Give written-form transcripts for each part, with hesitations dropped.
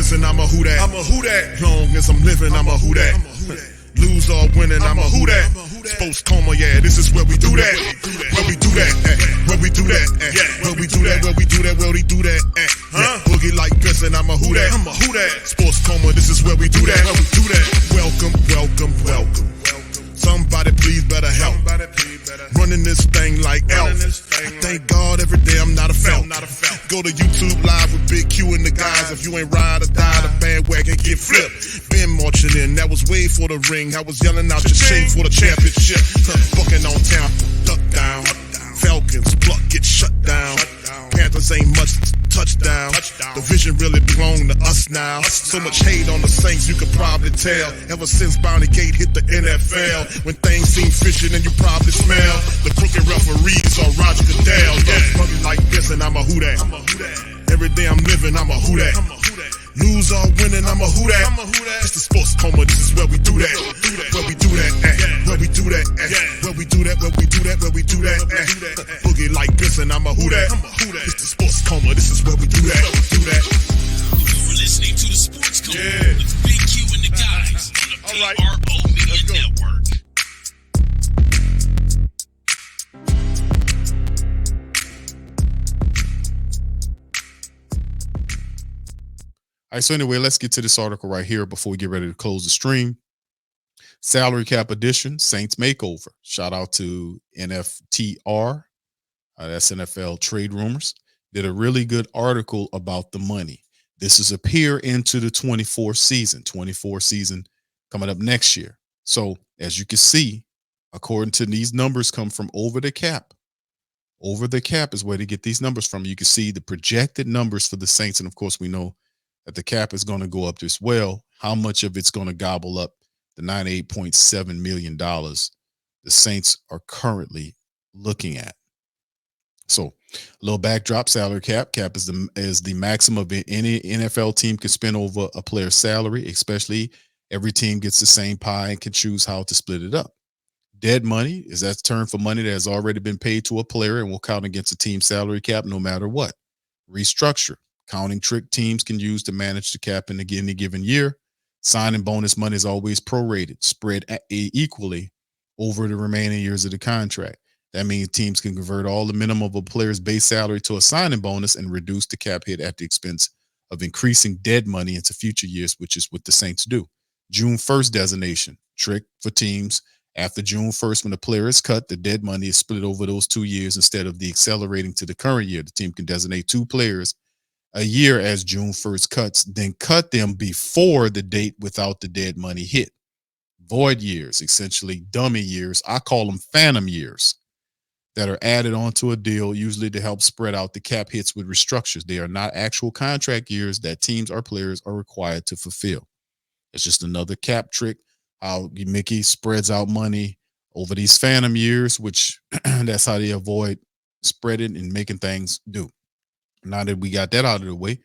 Benson, I'm a who that. I'm a who that. Long as I'm living, I'm a who that. Lose or winning, I'm a who that. Sports coma, yeah, this is where we do that. Where we do that, where we do that, where we do that, where we do that, where we do that. Boogie like Benson, I'm a who that. I'm a who that. Sports coma, this is where we do that. Where we do that. Welcome, welcome, welcome. Somebody please better help. Running this thing like Elf. I thank God every day I'm not a felt. Go to YouTube live with Big Q and the guys. If you ain't ride or die, the bandwagon get flipped. Been marching in, that was way for the ring. I was yelling out your chain for the championship. Bucking on town, duck down. Falcons, pluck, get shut down. Panthers ain't much touchdown. The vision really belong to us now. So much hate on the Saints, you could probably tell. Ever since Bounty Gate hit the NFL, when things seem fishy, then you probably smell the crooked referees or Roger Goodell. Yeah, fucking like this, and I'm a who that. Every day I'm living, I'm a who that. Lose or winning, I'm a who that. It's the sports coma, this is where we do that. Where we do that, where we do that, where we do that, where we do that, where we do that. Boogie like Benson, I'm a who that. It's the sports coma, this is where we do that. You're listening to the Sports Coma with Big Q and the guys on the PRO Media Network. All right, so anyway, let's get to this article right here before we get ready to close the stream. Salary cap addition, Saints makeover. Shout out to NFTR, that's NFL Trade Rumors. Did a really good article about the money. This is a peer into the 24 season coming up next year. So as you can see, according to these numbers come from over the cap. Over the cap is where they get these numbers from. You can see the projected numbers for the Saints. And of course, we know that the cap is going to go up as well. How much of it's going to gobble up the $98.7 million the Saints are currently looking at. So a little backdrop, salary cap. Cap is the maximum of any NFL team can spend over a player's salary, especially every team gets the same pie and can choose how to split it up. Dead money is that term for money that has already been paid to a player and will count against a team's salary cap no matter what. Restructure. Counting trick teams can use to manage the cap in any given year. Signing bonus money is always prorated, spread equally over the remaining years of the contract. That means teams can convert all the minimum of a player's base salary to a signing bonus and reduce the cap hit at the expense of increasing dead money into future years, which is what the Saints do. June 1st designation, trick for teams. After June 1st, when the player is cut, the dead money is split over those 2 years instead of the accelerating to the current year. The team can designate 2 players a year as June 1st cuts, then cut them before the date without the dead money hit. Void years, essentially dummy years. I call them phantom years that are added onto a deal, usually to help spread out the cap hits with restructures. They are not actual contract years that teams or players are required to fulfill. It's just another cap trick, how Mickey spreads out money over these phantom years, which that's how they avoid spreading and making things do. Now that we got that out of the way,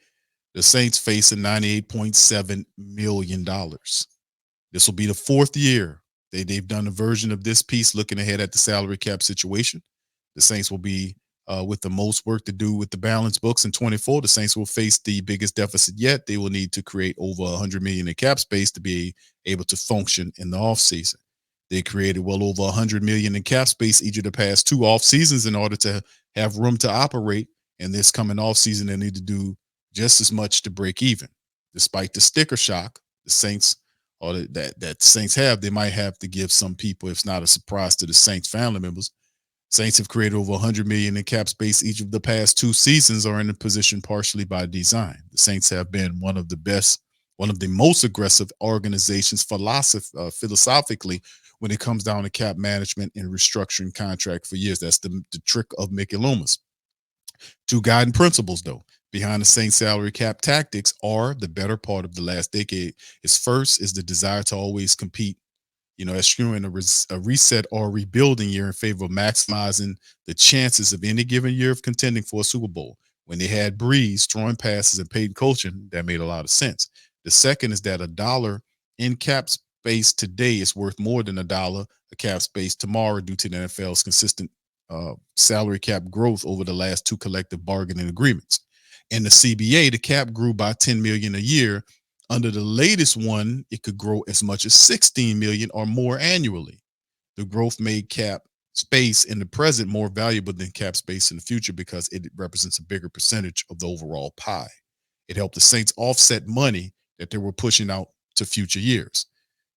the Saints facing $98.7 million. This will be the 4th year they've done a version of this piece looking ahead at the salary cap situation. The Saints will be with the most work to do with the balance books in 24. The Saints will face the biggest deficit yet. They will need to create over $100 million in cap space to be able to function in the offseason. They created well over $100 million in cap space each of the past 2 off seasons in order to have room to operate. And this coming off season, they need to do just as much to break even. Despite the sticker shock the Saints or that Saints have, they might have to give some people, if it's not a surprise to the Saints family members. Saints have created over $100 million in cap space each of the past 2 seasons, are in a position partially by design. The Saints have been one of the most aggressive organizations philosophically when it comes down to cap management and restructuring contract for years. That's the trick of Mickey Loomis. 2 guiding principles, though, behind the Saints salary cap tactics are the better part of the last decade. First is the desire to always compete, eschewing a reset or rebuilding year in favor of maximizing the chances of any given year of contending for a Super Bowl. When they had Breeze throwing passes and Peyton coaching, that made a lot of sense. The second is that $1 in cap space today is worth more than $1 of cap space tomorrow due to the NFL's consistent salary cap growth over the last 2 collective bargaining agreements. In the CBA, the cap grew by 10 million a year. Under the latest one, it could grow as much as 16 million or more annually. The growth made cap space in the present more valuable than cap space in the future because it represents a bigger percentage of the overall pie. It helped the Saints offset money that they were pushing out to future years.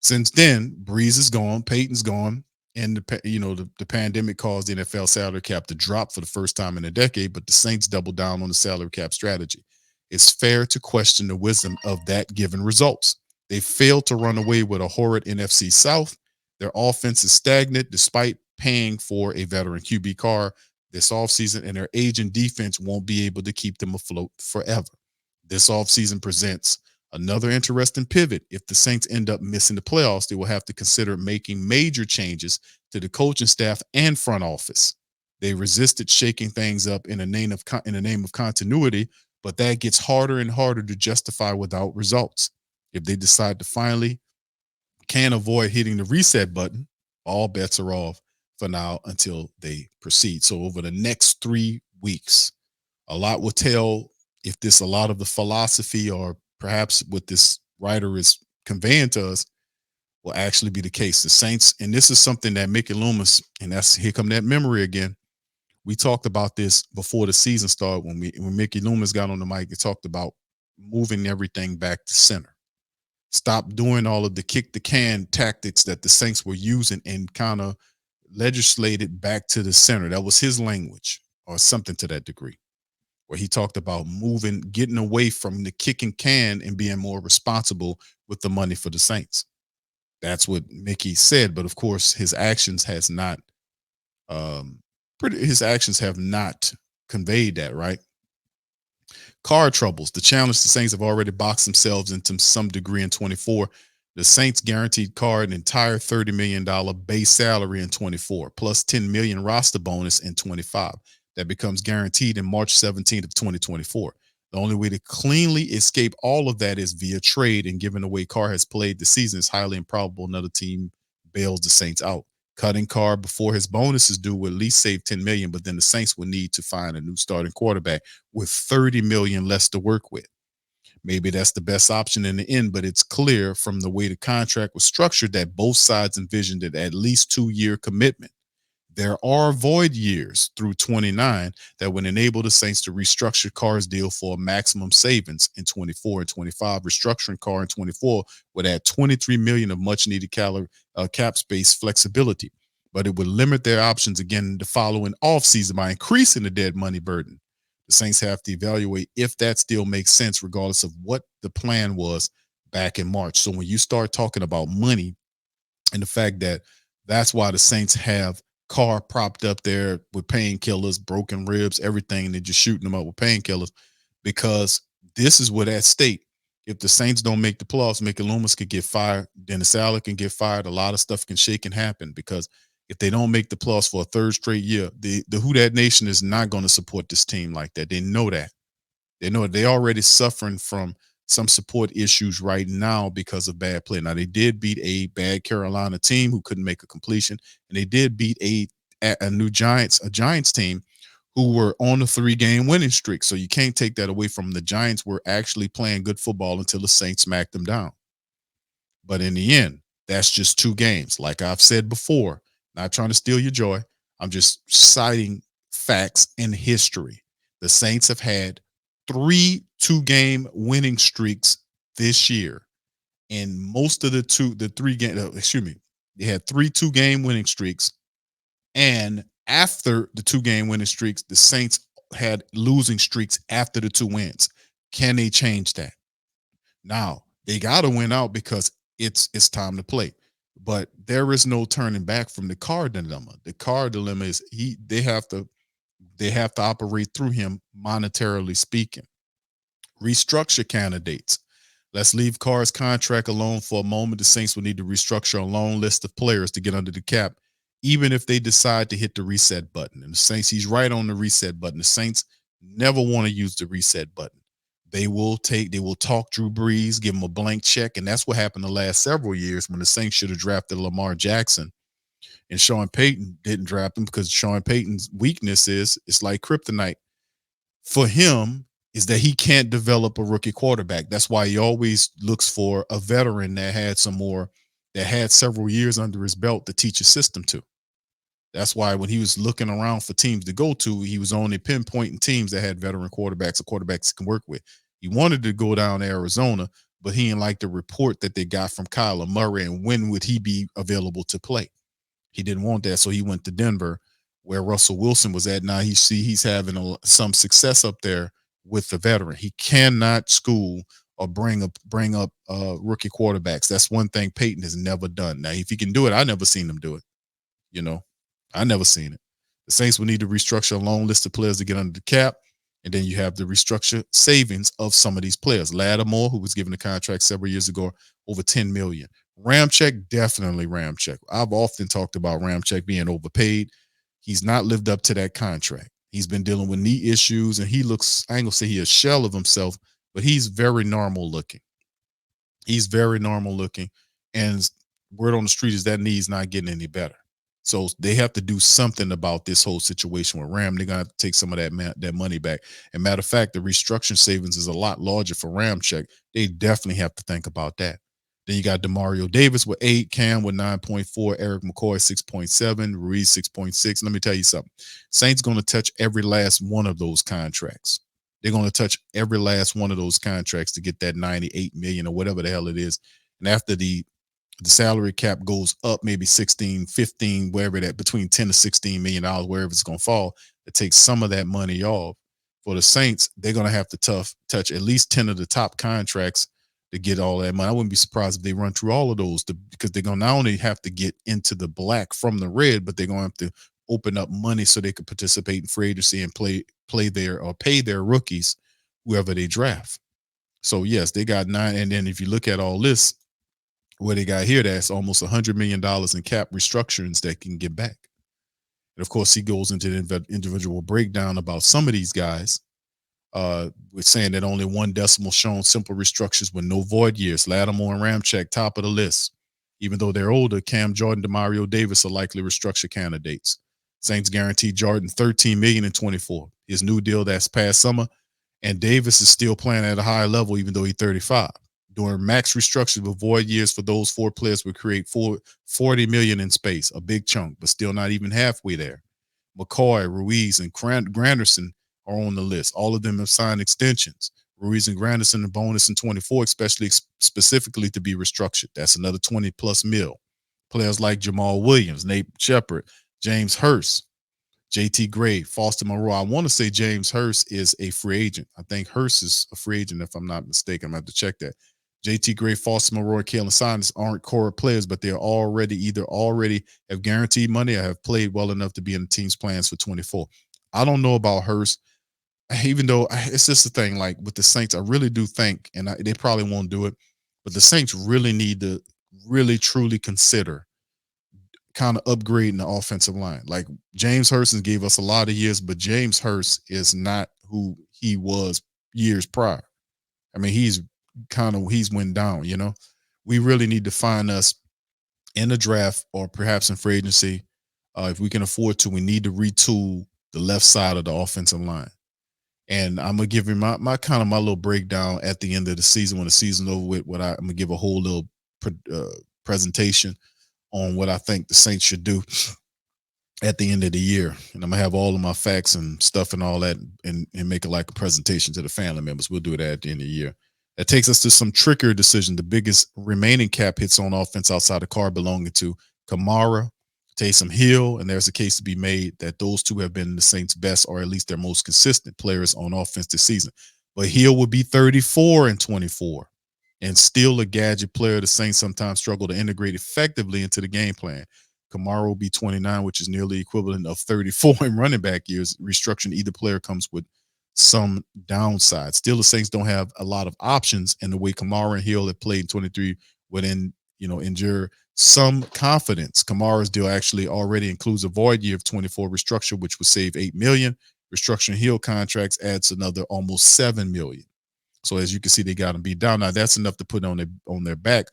Since then, Breeze is gone, Peyton's gone, and the pandemic caused the NFL salary cap to drop for the first time in a decade, but the Saints doubled down on the salary cap strategy. It's fair to question the wisdom of that given results. They failed to run away with a horrid NFC South. Their offense is stagnant despite paying for a veteran QB Carr this offseason, and their aging defense won't be able to keep them afloat forever. This offseason presents another interesting pivot. If the Saints end up missing the playoffs, they will have to consider making major changes to the coaching staff and front office. They resisted shaking things up in the name of continuity, but that gets harder and harder to justify without results. If they decide to finally can't avoid hitting the reset button, all bets are off for now until they proceed. So over the next 3 weeks, a lot will tell if a lot of the philosophy or perhaps what this writer is conveying to us will actually be the case. The Saints, and this is something that Mickey Loomis, and that's here come that memory again. We talked about this before the season started when Mickey Loomis got on the mic. He talked about moving everything back to center. Stop doing all of the kick the can tactics that the Saints were using and kind of legislate it back to the center. That was his language or something to that degree, where he talked about getting away from the kicking can and being more responsible with the money for the Saints. That's what Mickey said. But of course, his actions have not conveyed that, right? Carr troubles. The challenge the Saints have already boxed themselves into some degree in 24. The Saints guaranteed Carr an entire $30 million base salary in 24, plus $10 million roster bonus in 25. That becomes guaranteed in March 17th of 2024. The only way to cleanly escape all of that is via trade, and given the way Carr has played the season, it's highly improbable another team bails the Saints out. Cutting Carr before his bonus is due will at least save $10 million, but then the Saints will need to find a new starting quarterback with $30 million less to work with. Maybe that's the best option in the end, but it's clear from the way the contract was structured that both sides envisioned it at least 2-year commitment. There are void years through 29 that would enable the Saints to restructure Carr's deal for a maximum savings in 24 and 25. Restructuring Carr in 24 would add $23 million of much needed cap space flexibility, but it would limit their options again the following offseason by increasing the dead money burden. The Saints have to evaluate if that still makes sense, regardless of what the plan was back in March. So when you start talking about money and the fact that that's why the Saints have Carr propped up there with painkillers, broken ribs, everything, and they're just shooting them up with painkillers, because this is what at stake. If the Saints don't make the playoffs, Mickey Loomis could get fired, Dennis Allen can get fired. A lot of stuff can shake and happen, because if they don't make the playoffs for a third straight year, the Who Dat Nation is not going to support this team like that. They know that. They know they're already suffering from some support issues right now because of bad play. Now, they did beat a bad Carolina team who couldn't make a completion, and they did beat a new Giants team who were on a 3-game winning streak. So you can't take that away from them. The Giants were actually playing good football until the Saints smacked them down. But in the end, that's just 2 games. Like I've said before, not trying to steal your joy. I'm just citing facts in history. The Saints have had 3 2-game winning streaks this year. And most of the 3 game, they had 3 2-game winning streaks. And after the 2-game winning streaks, the Saints had losing streaks after the 2 wins. Can they change that? Now, they got to win out because it's time to play. But there is no turning back from the Carr dilemma. The Carr dilemma is they have to operate through him, monetarily speaking. Restructure candidates. Let's leave Carr's contract alone for a moment. The Saints will need to restructure a long list of players to get under the cap, even if they decide to hit the reset button. And the Saints, he's right on the reset button. The Saints never want to use the reset button. They will talk Drew Brees, give him a blank check. And that's what happened the last several years when the Saints should have drafted Lamar Jackson and Sean Payton didn't draft him, because Sean Payton's weakness is it's like kryptonite. For him, is that he can't develop a rookie quarterback. That's why he always looks for a veteran that had several years under his belt to teach a system to. That's why when he was looking around for teams to go to, he was only pinpointing teams that had veteran quarterbacks or quarterbacks he can work with. He wanted to go down to Arizona, but he didn't like the report that they got from Kyler Murray and when would he be available to play. He didn't want that, so he went to Denver, where Russell Wilson was at. Now he's having some success up there with the veteran. He cannot school or bring up rookie quarterbacks. That's one thing Peyton has never done. Now, if he can do it, I never seen him do it. You know, I never seen it. The Saints will need to restructure a long list of players to get under the cap, and then you have the restructure savings of some of these players. Lattimore, who was given a contract several years ago, over $10 million. Ramczyk, definitely Ramczyk. I've often talked about Ramczyk being overpaid. He's not lived up to that contract. He's been dealing with knee issues, and he looks, I ain't gonna say he's a shell of himself, but he's very normal looking. He's very normal looking, and word on the street is that knee's not getting any better. So they have to do something about this whole situation with Ram. They're gonna have to take some of that money back. And matter of fact, the restructuring savings is a lot larger for Ramczyk. They definitely have to think about that. Then you got Demario Davis with 8, Cam with 9.4, Eric McCoy 6.7, Ruiz 6.6. Let me tell you something. Saints going to touch every last one of those contracts. They're going to touch every last one of those contracts to get that $98 million or whatever the hell it is. And after the salary cap goes up maybe 16, 15, wherever that, between 10 to $16 million, wherever it's going to fall, to take some of that money off. For the Saints, they're going to have to touch at least 10 of the top contracts to get all that money. I wouldn't be surprised if they run through all of those because they're going to not only have to get into the black from the red, but they're going to have to open up money so they could participate in free agency and pay their rookies, whoever they draft. So yes, they got 9. And then if you look at all this, what they got here, that's almost $100 million in cap restructurings that can get back. And of course, he goes into the individual breakdown about some of these guys. We're saying that only one decimal shown simple restructures with no void years. Lattimore and Ramczyk, top of the list. Even though they're older, Cam Jordan, Demario Davis are likely restructure candidates. Saints guaranteed Jordan $13 million in 24. His new deal that's past summer, and Davis is still playing at a high level, even though he's 35. During max restructure with void years for those 4 players would create $40 million in space, a big chunk, but still not even halfway there. McCoy, Ruiz, and Granderson are on the list. All of them have signed extensions. Ruiz and Granderson a bonus in 24, especially specifically to be restructured. That's another 20 plus mil. Players like Jamal Williams, Nate Shepard, James Hurst, JT Gray, Foster Moreau. I want to say James Hurst is a free agent. I think Hurst is a free agent, if I'm not mistaken. I'm going to have to check that. JT Gray, Foster Moreau, Kalen Saunders aren't core players, but they're already have guaranteed money or have played well enough to be in the team's plans for 24. I don't know about Hurst, even though it's just the thing, like with the Saints, I really do think, and they probably won't do it, but the Saints really need to really truly consider kind of upgrading the offensive line. Like James Hurst gave us a lot of years, but James Hurst is not who he was years prior. I mean, he's went down, you know. We really need to find us in the draft or perhaps in free agency. If we can afford to, we need to retool the left side of the offensive line. And I'm gonna give you my little breakdown at the end of the season when the season's over with. I'm gonna give a whole little presentation on what I think the Saints should do at the end of the year. And I'm gonna have all of my facts and stuff and all that and make it like a presentation to the family members. We'll do that at the end of the year. That takes us to some trickier decision. The biggest remaining cap hits on offense outside of Carr belonging to Kamara, Taysom Hill, and there's a case to be made that those two have been the Saints' best or at least their most consistent players on offense this season. But Hill would be 34 and 24 and still a gadget player the Saints sometimes struggle to integrate effectively into the game plan. Kamara will be 29, which is nearly equivalent of 34 in running back years. Restructuring either player comes with some downside. Still, the Saints don't have a lot of options, and the way Kamara and Hill have played in 23 would endure some confidence. Kamara's deal actually already includes a void year of 24 restructure, which would save $8 million. Restructuring Hill contracts adds another almost $7 million. So as you can see, they got them beat down. Now that's enough to put on their back.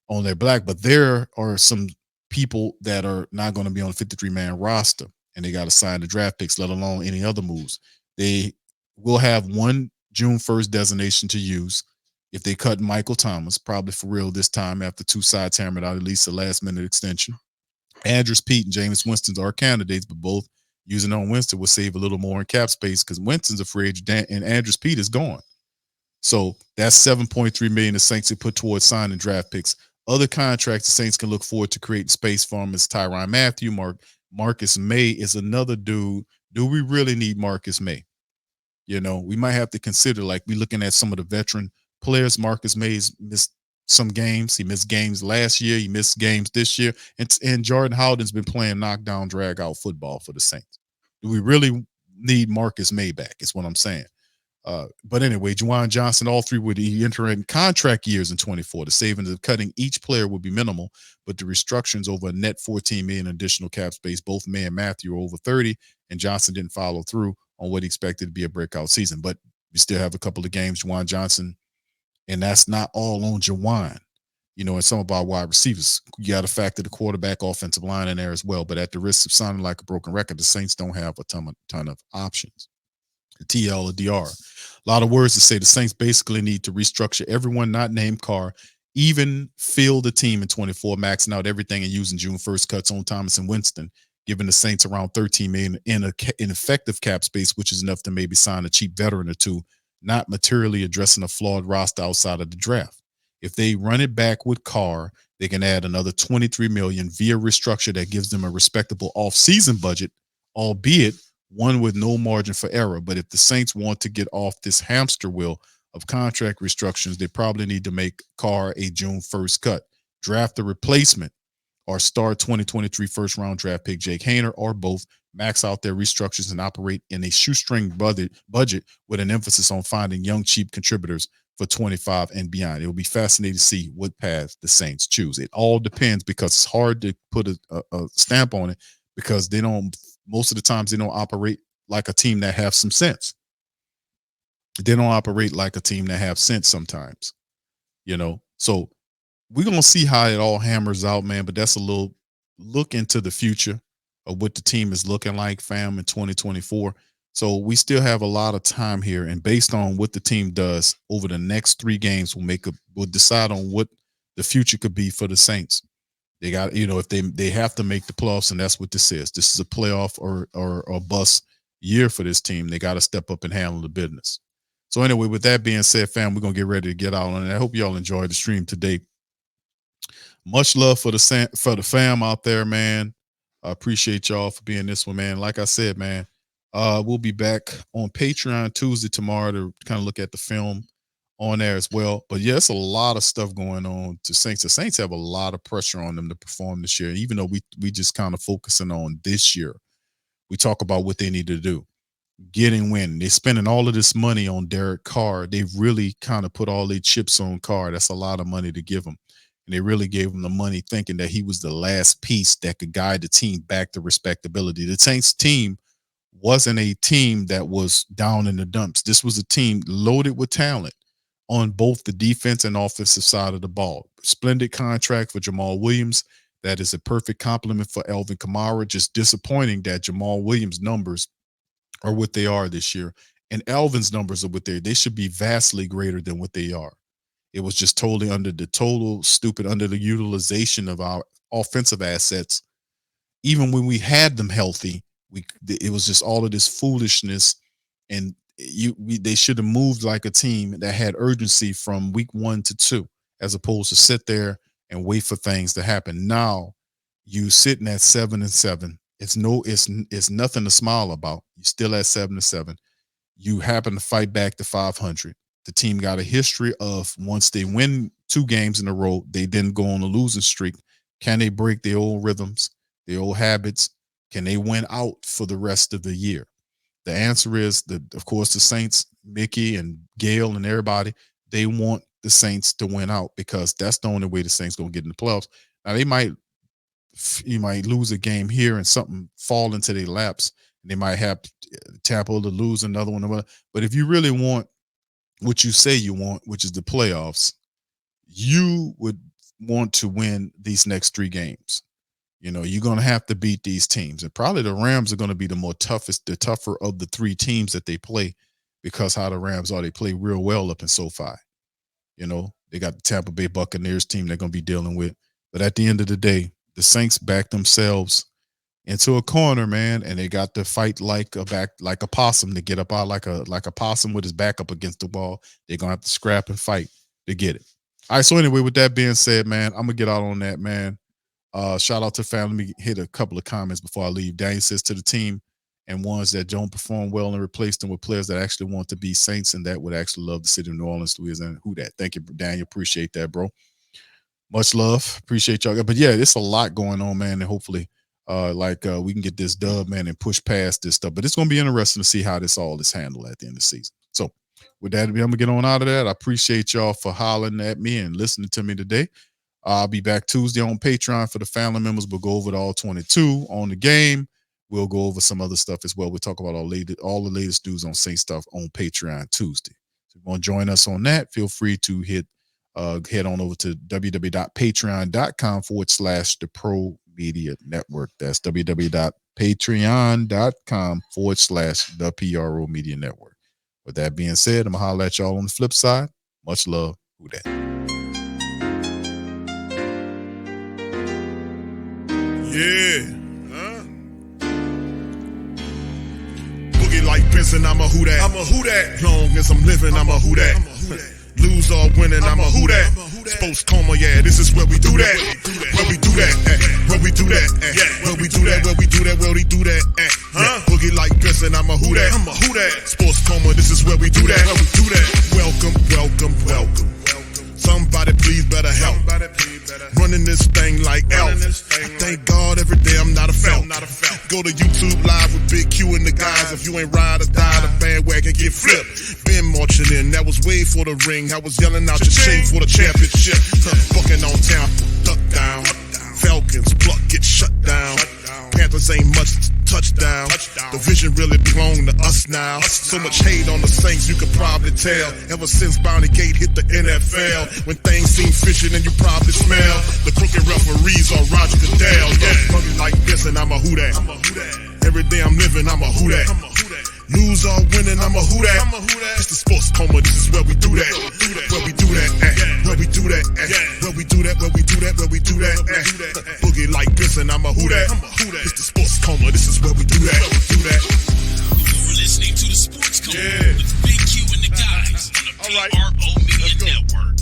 But there are some people that are not going to be on the 53-man roster, and they got to sign the draft picks, let alone any other moves. They will have one June 1st designation to use. If they cut Michael Thomas, probably for real this time after two sides hammered out at least a last minute extension. Andrews Pete and Jameis Winston are candidates, but both using on Winston will save a little more in cap space because Winston's a free agent and Andrews Pete is gone. So that's $7.3 million the Saints have put towards signing draft picks. Other contracts the Saints can look forward to creating space for them is Tyrann Mathieu. Marcus May is another dude. Do we really need Marcus May? You know, we might have to consider, like, we looking at some of the veteran players. Marcus May's missed some games. He missed games last year. He missed games this year. And Jordan Howden's been playing knockdown, drag out football for the Saints. Do we really need Marcus May back? Is what I'm saying. But anyway, Juwan Johnson, all three would be entering contract years in 24. The savings of cutting each player would be minimal, but the restructurings over a net $14 million additional cap space. Both May and Mathieu are over 30, and Johnson didn't follow through on what he expected to be a breakout season. But we still have a couple of games, Juwan Johnson, and that's not all on Juwan. You know, and some of our wide receivers, you got to factor the quarterback, offensive line in there as well. But at the risk of sounding like a broken record, the Saints don't have a ton of options. The TL or DR. A lot of words to say. The Saints basically need to restructure everyone not named Carr, even field the team in 24, maxing out everything and using June 1st cuts on Thomas and Winston, giving the Saints around $13 million in effective cap space, which is enough to maybe sign a cheap veteran or two, not materially addressing a flawed roster outside of the draft. If they run it back with Carr, they can add another $23 million via restructure that gives them a respectable offseason budget, albeit one with no margin for error. But if the Saints want to get off this hamster wheel of contract restructures, they probably need to make Carr a June 1st cut, draft a replacement, or start 2023 first round draft pick Jake Haener, or both, max out their restructures and operate in a shoestring budget with an emphasis on finding young, cheap contributors for 25 and beyond. It will be fascinating to see what path the Saints choose. It all depends, because it's hard to put a stamp on it, because they don't, most of the times they don't operate like a team that have some sense. They don't operate like a team that have sense sometimes, you know. So we're going to see how it all hammers out, man. But that's a little look into the future of what the team is looking like, fam, in 2024. So we still have a lot of time here. And based on what the team does over the next 3 games, we'll decide on what the future could be for the Saints. They got, you know, if they have to make the playoffs, and that's what this is. This is a playoff or bust year for this team. They got to step up and handle the business. So anyway, with that being said, fam, we're going to get ready to get out on it. I hope y'all enjoyed the stream today. Much love for the fam out there, man. I appreciate y'all for being this one, man. Like I said, man, we'll be back on Patreon Tuesday tomorrow to kind of look at the film on there as well. But yeah, it's a lot of stuff going on to Saints. The Saints have a lot of pressure on them to perform this year. Even though we just kind of focusing on this year, we talk about what they need to do. Getting win. They're spending all of this money on Derek Carr. They've really kind of put all their chips on Carr. That's a lot of money to give him. And they really gave him the money thinking that he was the last piece that could guide the team back to respectability. The Saints team wasn't a team that was down in the dumps. This was a team loaded with talent on both the defense and offensive side of the ball. Splendid contract for Jamal Williams. That is a perfect compliment for Alvin Kamara. Just disappointing that Jamal Williams' numbers are what they are this year, and Alvin's numbers are what they should be vastly greater than what they are. It was just totally under the utilization of our offensive assets. Even when we had them healthy, it was just all of this foolishness, and they should have moved like a team that had urgency from week 1 to 2, as opposed to sit there and wait for things to happen. Now you sitting at 7-7. It's nothing to smile about. You're still at 7-7. You happen to fight back to 500. The team got a history of, once they win 2 games in a row, they then go on a losing streak. Can they break their old rhythms, their old habits? Can they win out for the rest of the year? The answer is that, of course, the Saints, Mickey and Gail and everybody, they want the Saints to win out, because that's the only way the Saints going to get in the playoffs. Now, you might lose a game here and something fall into their laps, and they might have Tampa to lose another one. But if you really want what you say you want, which is the playoffs, you would want to win these next 3 games. You know, you're going to have to beat these teams, and probably the Rams are going to be the tougher of the 3 teams that they play, because how the Rams are. They play real well up in SoFi. You know, they got the Tampa Bay Buccaneers team they're going to be dealing with. But at the end of the day, the Saints backed themselves into a corner, man, and they got to fight like a possum to get up out like a possum with his back up against the wall. They're going to have to scrap and fight to get it. All right, so anyway, with that being said, man, I'm going to get out on that, man. Shout out to family. Let me hit a couple of comments before I leave. Daniel says to the team and ones that don't perform well and replace them with players that actually want to be Saints and that would actually love the city of New Orleans, Louisiana. Who that? Thank you, Daniel. Appreciate that, bro. Much love. Appreciate y'all. But yeah, it's a lot going on, man. And hopefully, we can get this dub, man, and push past this stuff. But it's going to be interesting to see how this all is handled at the end of the season. So with that, I'm going to get on out of that. I appreciate y'all for hollering at me and listening to me today. I'll be back Tuesday on Patreon for the family members. We'll go over it all 22 on the game. We'll go over some other stuff as well. We'll talk about all the latest news on Saint stuff on Patreon Tuesday. So if you want to join us on that, feel free to head on over to www.patreon.com/the Pro Media Network. That's www.patreon.com/the PRO Media Network. With that being said, I'm going to holler at y'all on the flip side. Much love. Who that? Yeah. Boogie like Benson, I'm a who that. Long as I'm living, I'm a who that. Lose or winning, I'm a who that. Sports coma, yeah, this is where we do that. Where we do that at. Where we do that at. Where we do that, where we do that, where we do that at. Boogie like Benson, I'm a who that. Sports coma, this is where we do that. Where we do that. Welcome. Somebody please better help. Running this thing like Elf. I thank God every day I'm not a felt. Go to YouTube Live with Big Q and the guys. If you ain't ride or die, the bandwagon get flipped. Been marching in, that was way for the ring. I was yelling out your chain for the championship. Bucking on town, duck down. Falcons pluck, get shut down. Panthers ain't much touchdown. The vision really belong to us now. So much hate on the Saints, you could probably tell. Ever since Bounty Gate hit the NFL, when things seem fishy and you probably smell the crooked referees on Roger Goodell. Yeah, like this and I'm a who that. Every day I'm living, I'm a who that. Lose or winning, I'm a who that. It's the sports coma, this is where we do that. Where we do that at. Where we do that at. Where we do that, where we do that, where we do that at. Boogie like this and I'm a who that. It's the sports coma, this is where we do that. You're listening to the Sports Coma with Big Q and the guys on the PRO Media Network.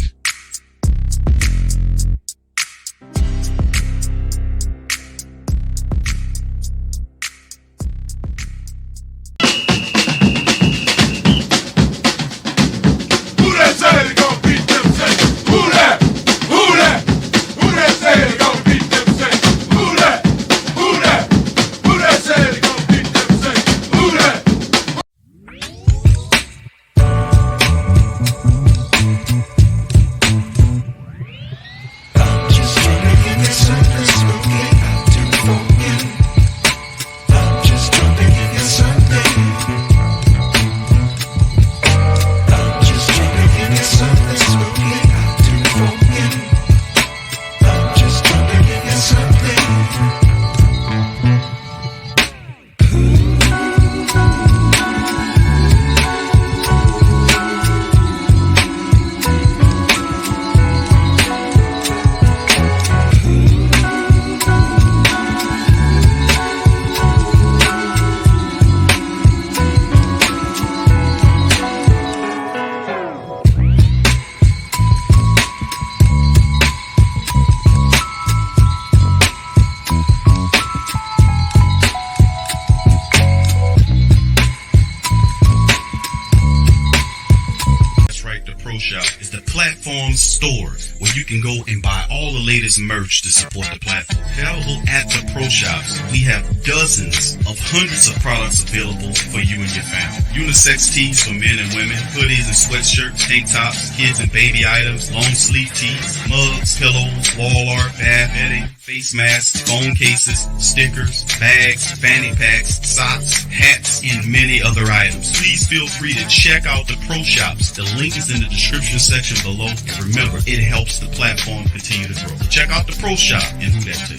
Store where you can go and buy all the latest merch to support the platform. Available at the Pro Shops, we have dozens of hundreds of products available for you and your family. Unisex tees for men and women, hoodies and sweatshirts, tank tops, kids and baby items, long sleeve tees, mugs, pillows, wall art, bath bedding, face masks, phone cases, stickers, bags, fanny packs, socks, hats, and many other items. Please feel free to check out the Pro Shops. The link is in the description section below. And remember, it helps the platform continue to grow. Check out the Pro Shop and who that too.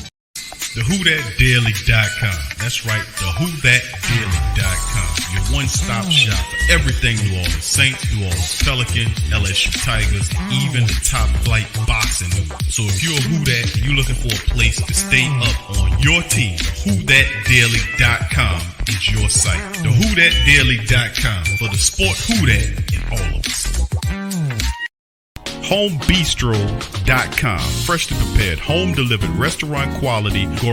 TheWhoThatDaily.com. That's right, TheWhoThatDaily.com. Your one-stop shop for everything New Orleans Saints, New Orleans Pelicans, LSU Tigers, even the top flight boxing news. So if you're a Who That and you're looking for a place to stay up on your team, WhoThatDaily.com is your site. TheWhoThatDaily.com for the sport Who That in all of us. HomeBistro.com. Freshly prepared, home delivered, restaurant quality, gourmet